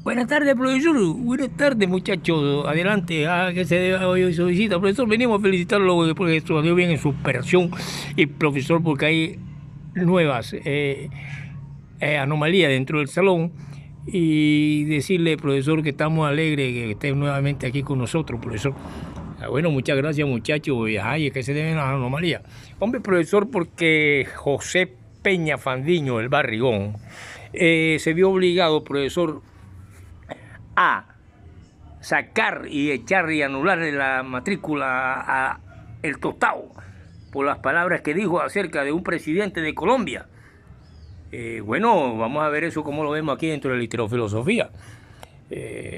Buenas tardes, profesor. Buenas tardes, muchachos. Adelante, que se debe hoy su visita. Profesor, venimos a felicitarlo porque salió bien en su operación. Y profesor, porque hay nuevas anomalías dentro del salón. Y decirle, profesor, que estamos alegres que esté nuevamente aquí con nosotros, profesor. Bueno, muchas gracias, muchachos. Ay, es que se deben las anomalías. Hombre, profesor, porque José Peña Fandiño, el Barrigón, se vio obligado, profesor, a sacar y echar y anular la matrícula a el Tostado por las palabras que dijo acerca de un presidente de Colombia. Bueno, vamos a ver eso como lo vemos aquí dentro de la literofilosofía.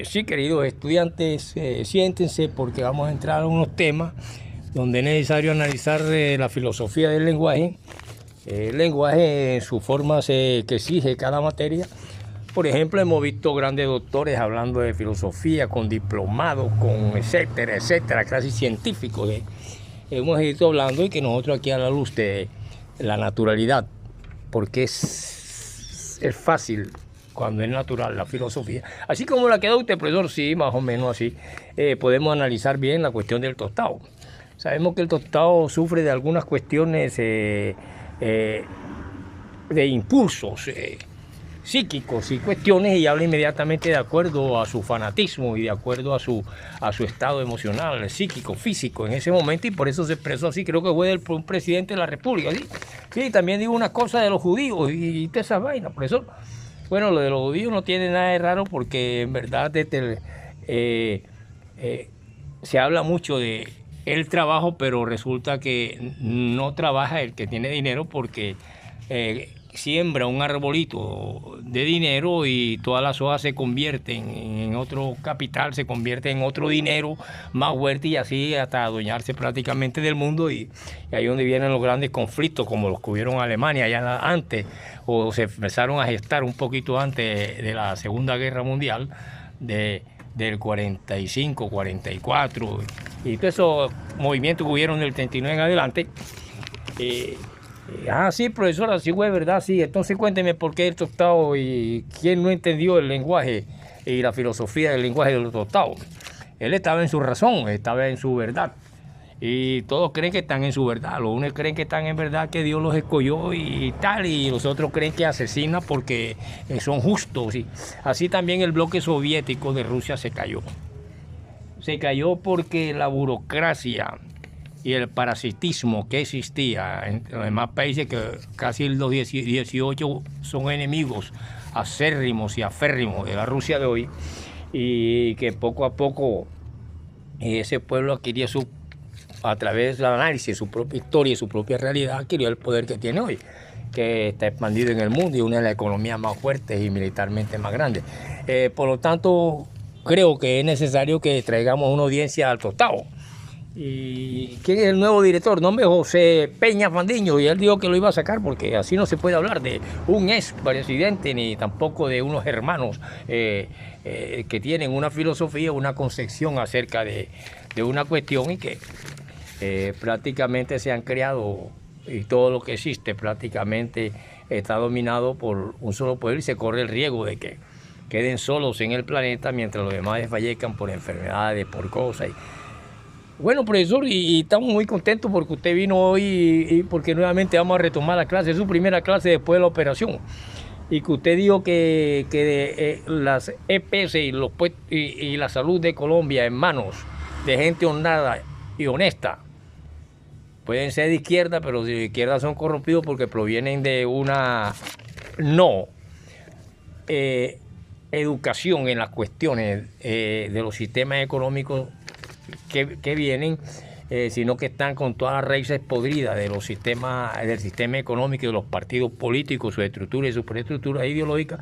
Sí, queridos estudiantes, siéntense porque vamos a entrar a unos temas donde es necesario analizar la filosofía del lenguaje, el lenguaje en sus formas que exige cada materia. Por ejemplo, hemos visto grandes doctores hablando de filosofía, con diplomados, con etcétera, etcétera, casi científicos. Hemos ido hablando y que nosotros aquí a la luz de la naturalidad, porque es fácil cuando es natural la filosofía. Así como la quedó usted, profesor, sí, más o menos así, podemos analizar bien la cuestión del tostado. Sabemos que el tostado sufre de algunas cuestiones de impulsos psíquicos y cuestiones y habla inmediatamente de acuerdo a su fanatismo y de acuerdo a su estado emocional, psíquico, físico en ese momento, y por eso se expresó así. Creo que fue un presidente de la República, ¿sí? Sí, también digo una cosa de los judíos y toda esa vaina, por eso. Bueno, lo de los judíos no tiene nada de raro porque en verdad se habla mucho de el trabajo, pero resulta que no trabaja el que tiene dinero porque siembra un arbolito de dinero y todas las hojas se convierten en otro capital, se convierte en otro dinero más fuerte y así hasta adueñarse prácticamente del mundo, y ahí es donde vienen los grandes conflictos como los que hubieron en Alemania ya antes, o se empezaron a gestar un poquito antes de la Segunda Guerra Mundial, del 45, 44 y todos esos movimientos que hubieron del 39 en adelante. Sí, profesora, sí fue verdad, sí. Entonces cuénteme por qué el tostado y quién no entendió el lenguaje y la filosofía del lenguaje del tostado. Él estaba en su razón, estaba en su verdad. Y todos creen que están en su verdad. Los unos creen que están en verdad, que Dios los escogió y tal, y los otros creen que asesina porque son justos. Y así también el bloque soviético de Rusia se cayó. Se cayó porque la burocracia y el parasitismo que existía en los demás países, que casi los 18 son enemigos acérrimos y aférrimos de la Rusia de hoy, y que poco a poco ese pueblo adquirió a través del análisis, su propia historia y su propia realidad, adquirió el poder que tiene hoy, que está expandido en el mundo y una de las economías más fuertes y militarmente más grandes. Por lo tanto, creo que es necesario que traigamos una audiencia al tostado. ¿Y quién es el nuevo director? Nombre José Peña Fandiño, y él dijo que lo iba a sacar porque así no se puede hablar de un ex presidente ni tampoco de unos hermanos que tienen una filosofía, una concepción acerca de una cuestión y que prácticamente se han creado, y todo lo que existe prácticamente está dominado por un solo poder y se corre el riesgo de que queden solos en el planeta mientras los demás desfallezcan por enfermedades, por cosas. Bueno, profesor, y estamos muy contentos porque usted vino hoy y porque nuevamente vamos a retomar la clase, es su primera clase después de la operación. Y que usted dijo que las EPS y la salud de Colombia en manos de gente honrada y honesta pueden ser de izquierda, pero de izquierda son corrompidos porque provienen de una no educación en las cuestiones de los sistemas económicos que vienen, sino que están con todas las raíces podridas de los sistemas, del sistema económico y de los partidos políticos, su estructura y su superestructura ideológica,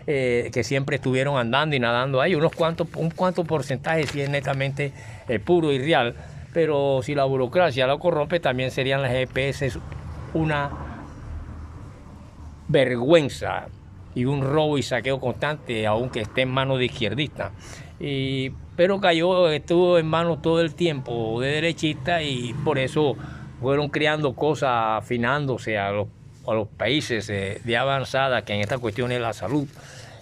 que siempre estuvieron andando y nadando ahí. Un cuanto porcentaje sí es netamente puro y real, pero si la burocracia lo corrompe, también serían las EPS una vergüenza y un robo y saqueo constante, aunque esté en manos de izquierdistas. Pero estuvo en manos todo el tiempo de derechistas, y por eso fueron creando cosas, afinándose a los países de avanzada, que en esta cuestión es la salud,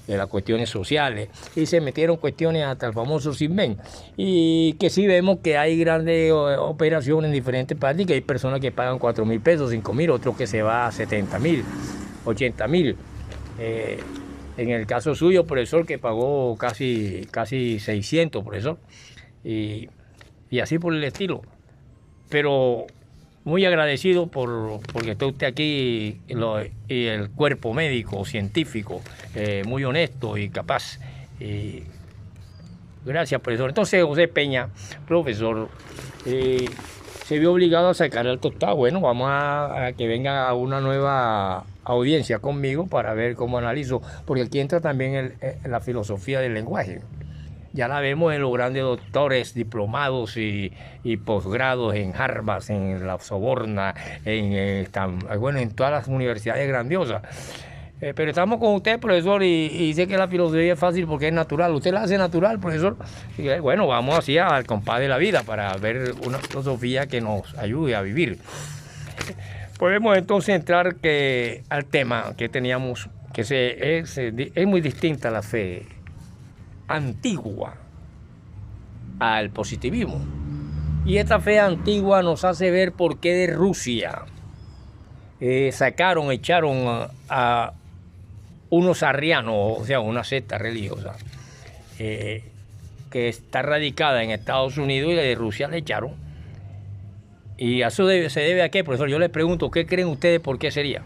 de las cuestiones sociales, y se metieron cuestiones hasta el famoso CISBEN, y que sí vemos que hay grandes operaciones en diferentes partes, y que hay personas que pagan 4.000 pesos, 5.000, otros que se va a 70.000, 80.000. En el caso suyo, profesor, que pagó casi 600, profesor, y así por el estilo. Pero muy agradecido porque está usted aquí y el cuerpo médico, científico, muy honesto y capaz. Gracias, profesor. Entonces, José Peña, profesor, se vio obligado a sacar el tostado. Bueno, vamos a que venga una nueva audiencia conmigo para ver cómo analizo, porque aquí entra también la filosofía del lenguaje. Ya la vemos en los grandes doctores, diplomados y posgrados en Harvard, en la Soborna, en todas las universidades grandiosas. Pero estamos con usted, profesor, y sé que la filosofía es fácil porque es natural. ¿Usted la hace natural, profesor? Y bueno, vamos así al compás de la vida para ver una filosofía que nos ayude a vivir. Podemos entonces entrar al tema que teníamos, que es muy distinta la fe antigua al positivismo. Y esta fe antigua nos hace ver por qué de Rusia echaron a unos arrianos, o sea, una secta religiosa, que está radicada en Estados Unidos, y de Rusia le echaron. ¿Y eso se debe a qué, profesor? Yo les pregunto, ¿qué creen ustedes por qué sería?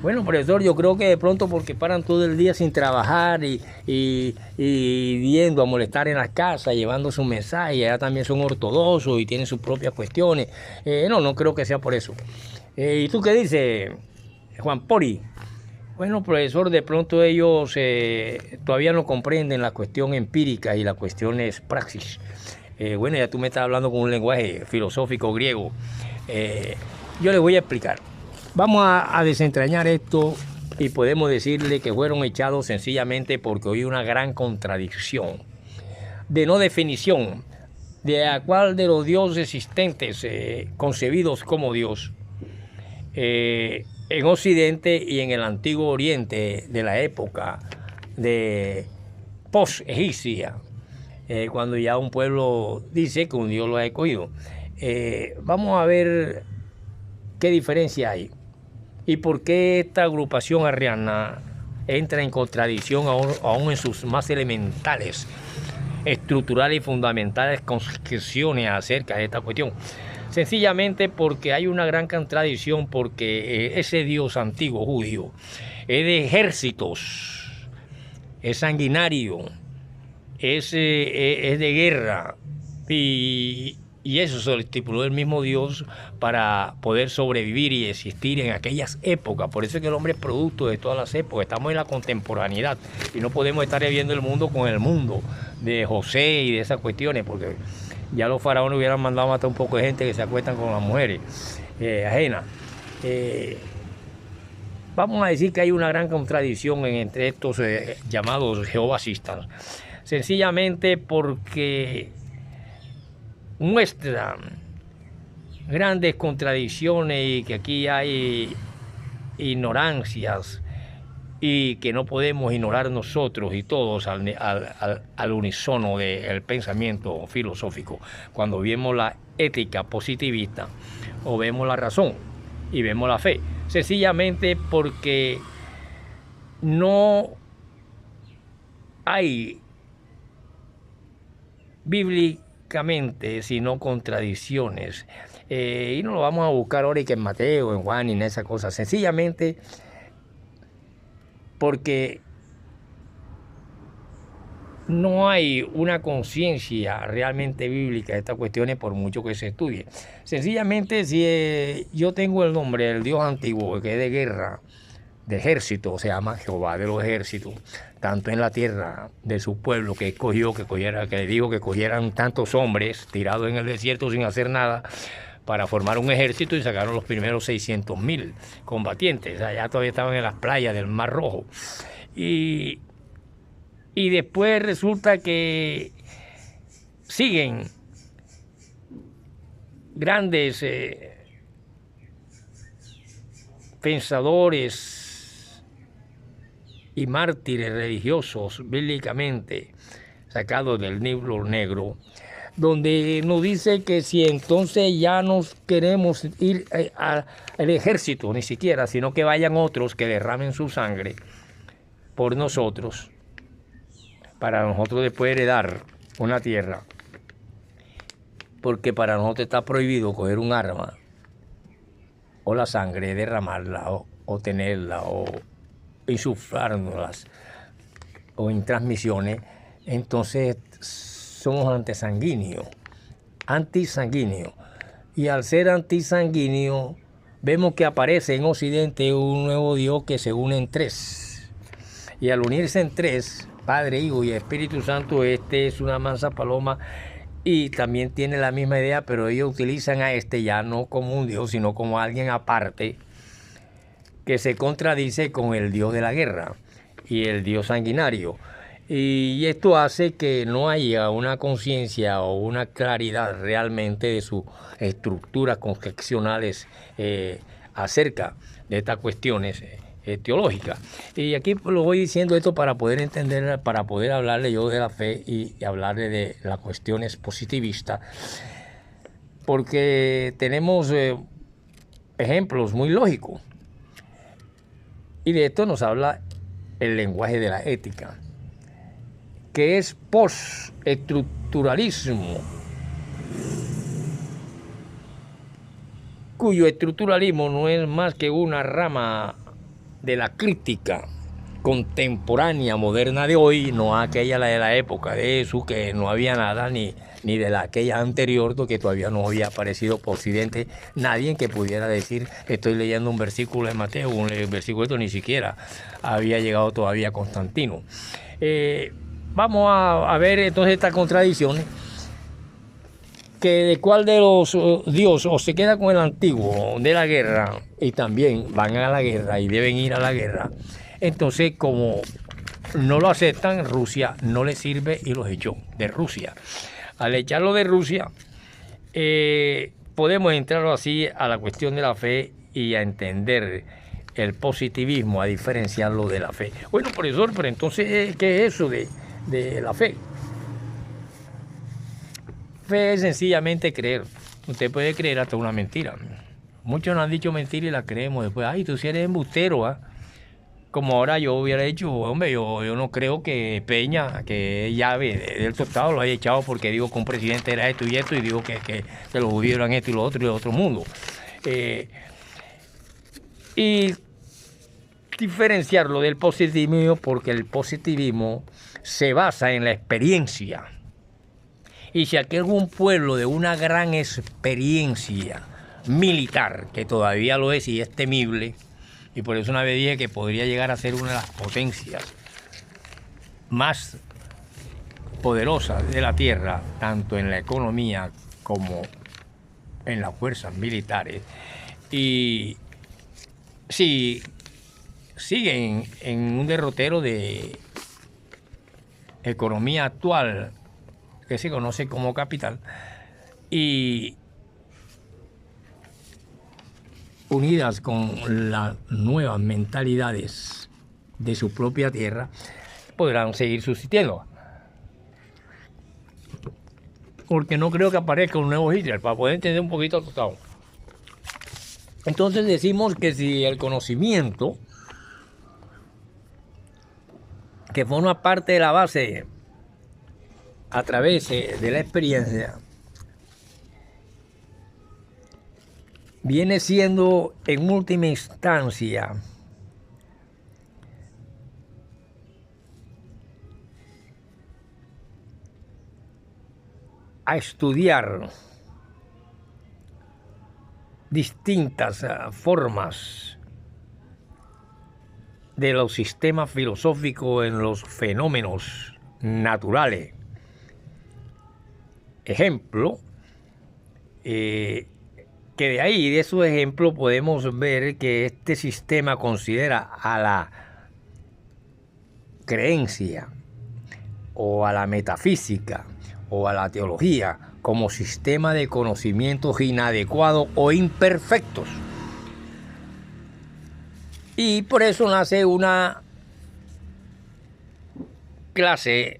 Bueno, profesor, yo creo que de pronto porque paran todo el día sin trabajar y yendo a molestar en las casas, llevando su mensaje, y allá también son ortodoxos y tienen sus propias cuestiones. No creo que sea por eso. ¿Y tú qué dices, Juan Pori? Bueno, profesor, de pronto ellos todavía no comprenden la cuestión empírica y la cuestión es praxis. Bueno, ya tú me estás hablando con un lenguaje filosófico griego. Yo les voy a explicar. Vamos a desentrañar esto y podemos decirle que fueron echados sencillamente porque hay una gran contradicción de no definición de a cuál de los dioses existentes concebidos como Dios en Occidente y en el Antiguo Oriente de la época de post-egipcia, cuando ya un pueblo dice que un Dios lo ha escogido. Vamos a ver qué diferencia hay. ¿Y por qué esta agrupación arriana entra en contradicción aún en sus más elementales, estructurales y fundamentales concepciones acerca de esta cuestión? Sencillamente porque hay una gran contradicción, porque ese Dios antiguo judío es de ejércitos, es sanguinario, es de guerra, y eso se lo estipuló el mismo Dios para poder sobrevivir y existir en aquellas épocas. Por eso es que el hombre es producto de todas las épocas. Estamos en la contemporaneidad y no podemos estar viendo el mundo con el mundo de José y de esas cuestiones, porque ya los faraones hubieran mandado a matar un poco de gente que se acuestan con las mujeres ajenas. Vamos a decir que hay una gran contradicción entre estos llamados jehovasistas, sencillamente porque muestran grandes contradicciones y que aquí hay ignorancias y que no podemos ignorar nosotros y todos al unísono del pensamiento filosófico. Cuando vemos la ética positivista o vemos la razón y vemos la fe, sencillamente porque no hay bíblicamente sino contradicciones. Y no lo vamos a buscar ahora y que en Mateo, en Juan y en esas cosas. Sencillamente porque no hay una conciencia realmente bíblica de estas cuestiones por mucho que se estudie. Sencillamente, si yo tengo el nombre del Dios antiguo, que es de guerra, de ejército, se llama Jehová de los ejércitos, tanto en la tierra de su pueblo que escogió, que le dijo que cogieran tantos hombres tirados en el desierto sin hacer nada, para formar un ejército, y sacaron los primeros 600.000 combatientes. Allá todavía estaban en las playas del Mar Rojo. Y después resulta que siguen grandes pensadores y mártires religiosos bíblicamente sacados del libro negro, donde nos dice que si entonces ya nos queremos ir al ejército, ni siquiera, sino que vayan otros que derramen su sangre por nosotros, para nosotros después heredar una tierra, porque para nosotros está prohibido coger un arma o la sangre, derramarla o tenerla o insuflárnoslas o en transmisiones. Entonces somos antisanguíneos. Y al ser antisanguíneos, vemos que aparece en Occidente un nuevo Dios que se une en tres. Y al unirse en tres, Padre, Hijo y Espíritu Santo, este es una mansa paloma y también tiene la misma idea, pero ellos utilizan a este ya no como un Dios, sino como alguien aparte que se contradice con el Dios de la guerra y el Dios sanguinario. Y esto hace que no haya una conciencia o una claridad realmente de sus estructuras concepcionales acerca de estas cuestiones teológicas. Y aquí lo voy diciendo esto para poder entender, para poder hablarle yo de la fe y hablarle de las cuestiones positivistas, porque tenemos ejemplos muy lógicos. Y de esto nos habla el lenguaje de la ética, que es postestructuralismo, cuyo estructuralismo no es más que una rama de la crítica contemporánea, moderna de hoy, no aquella la de la época de Jesús, que no había nada, ni de aquella anterior, que todavía no había aparecido por Occidente nadie que pudiera decir, estoy leyendo un versículo de Mateo, un versículo de esto, ni siquiera había llegado todavía Constantino. Vamos a ver entonces estas contradicciones, que de cuál de los dios o se queda con el antiguo de la guerra y también van a la guerra y deben ir a la guerra. Entonces, como no lo aceptan, Rusia no les sirve y los echó de Rusia. Al echarlo de Rusia, podemos entrar así a la cuestión de la fe y a entender el positivismo, a diferenciarlo de la fe. Bueno, profesor, pero entonces, ¿qué es eso de la fe? Fe es sencillamente creer. Usted puede creer hasta una mentira. Muchos nos han dicho mentiras y la creemos después. Ay, tú sí eres embustero, ¿ah? Como ahora yo hubiera dicho, hombre, yo no creo que Peña, que es llave del tostado, lo haya echado porque digo que un presidente era esto y esto, y digo que los judíos eran esto y lo otro y el otro mundo. Y diferenciarlo del positivismo, porque el positivismo se basa en la experiencia. Y si aquí algún pueblo de una gran experiencia militar, que todavía lo es y es temible, y por eso una vez dije que podría llegar a ser una de las potencias más poderosas de la Tierra, tanto en la economía como en las fuerzas militares, y si siguen en un derrotero de economía actual que se conoce como capital, y unidas con las nuevas mentalidades de su propia tierra, podrán seguir subsistiendo. Porque no creo que aparezca un nuevo Hitler, para poder entender un poquito todo. Entonces decimos que si el conocimiento, que forma parte de la base a través de la experiencia, viene siendo en última instancia a estudiar distintas formas de los sistemas filosóficos en los fenómenos naturales. Ejemplo, que de ahí, de esos ejemplos, podemos ver que este sistema considera a la creencia o a la metafísica o a la teología como sistema de conocimientos inadecuados o imperfectos. Y por eso nace una clase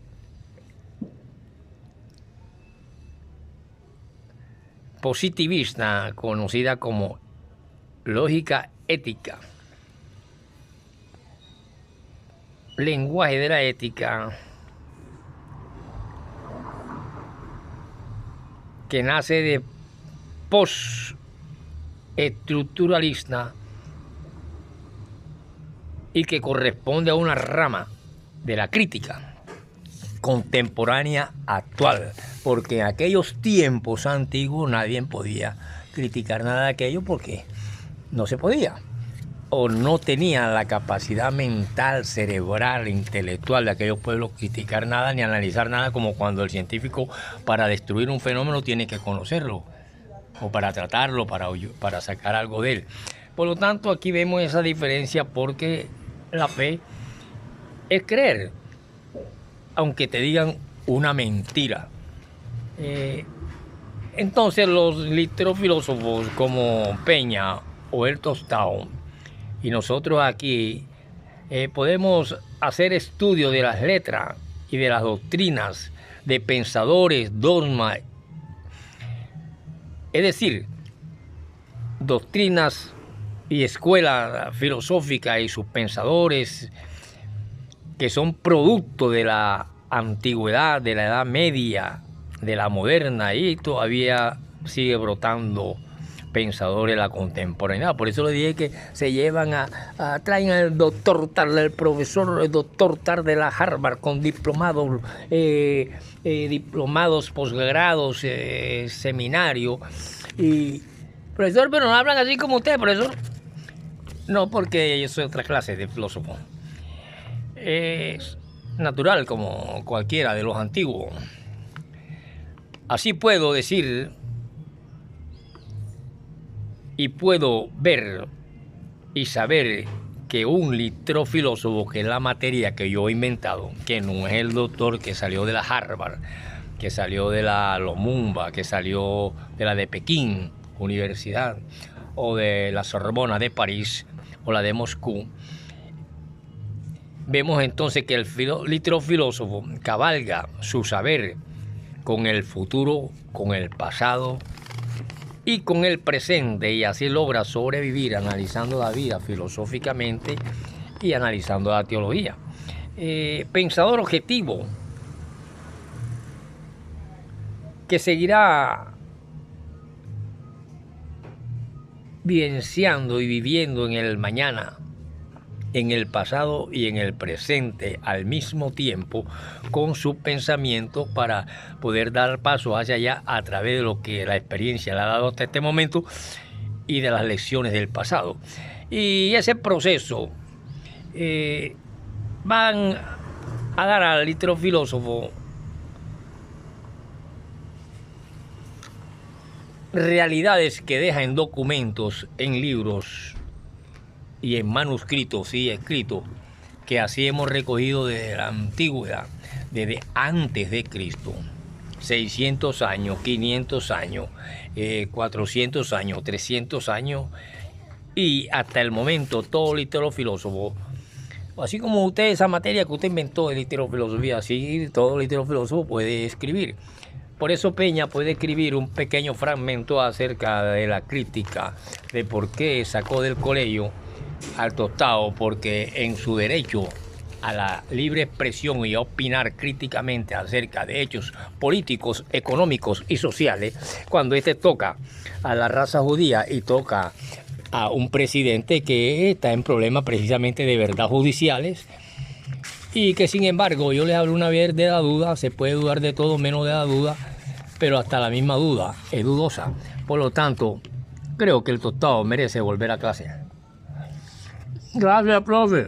positivista conocida como lógica ética. Lenguaje de la ética que nace de postestructuralista y que corresponde a una rama de la crítica contemporánea actual, porque en aquellos tiempos antiguos nadie podía criticar nada de aquello porque no se podía o no tenía la capacidad mental, cerebral, intelectual de aquellos pueblos criticar nada ni analizar nada, como cuando el científico para destruir un fenómeno tiene que conocerlo o para tratarlo, para sacar algo de él. Por lo tanto, aquí vemos esa diferencia, porque la fe es creer, aunque te digan una mentira. Entonces los literofilósofos como Peña o el Tostado y nosotros aquí podemos hacer estudio de las letras y de las doctrinas de pensadores, dogmas, es decir, doctrinas y escuelas filosóficas y sus pensadores que son producto de la antigüedad, de la Edad Media, de la moderna, y todavía sigue brotando pensadores de la contemporaneidad. Por eso le dije que se llevan traen al doctor tal, el profesor, el doctor tal de la Harvard con diplomados, posgrados, seminario. Y, profesor, pero no hablan así como usted, profesor. No, porque yo soy otra clase de filósofo. Es natural como cualquiera de los antiguos. Así puedo decir y puedo ver y saber que un litrofilósofo, que es la materia que yo he inventado, que no es el doctor que salió de la Harvard, que salió de la Lumumba, que salió de la de Pekín, universidad, o de la Sorbona de París, o la de Moscú. Vemos entonces que el litrofilósofo cabalga su saber con el futuro, con el pasado y con el presente, y así logra sobrevivir analizando la vida filosóficamente y analizando la teología. Pensador objetivo que seguirá vivenciando y viviendo en el mañana, en el pasado y en el presente al mismo tiempo, con sus pensamientos, para poder dar paso hacia allá a través de lo que la experiencia le ha dado hasta este momento y de las lecciones del pasado. Y ese proceso van a dar al litrofilósofo realidades que deja en documentos, en libros y en manuscritos y escritos, que así hemos recogido desde la antigüedad, desde antes de Cristo, 600 años, 500 años, 400 años, 300 años, y hasta el momento todo litrofilósofo, así como usted, esa materia que usted inventó de literofilosofía, así todo literofilósofo puede escribir. Por eso Peña puede escribir un pequeño fragmento acerca de la crítica, de por qué sacó del colegio al Tostado, porque en su derecho a la libre expresión y a opinar críticamente acerca de hechos políticos, económicos y sociales, cuando este toca a la raza judía y toca a un presidente que está en problemas precisamente de verdad judiciales, y que sin embargo yo les hablo una vez de la duda, se puede dudar de todo menos de la duda, pero hasta la misma duda es dudosa. Por lo tanto, creo que el Tostado merece volver a clase. Gracias, profe.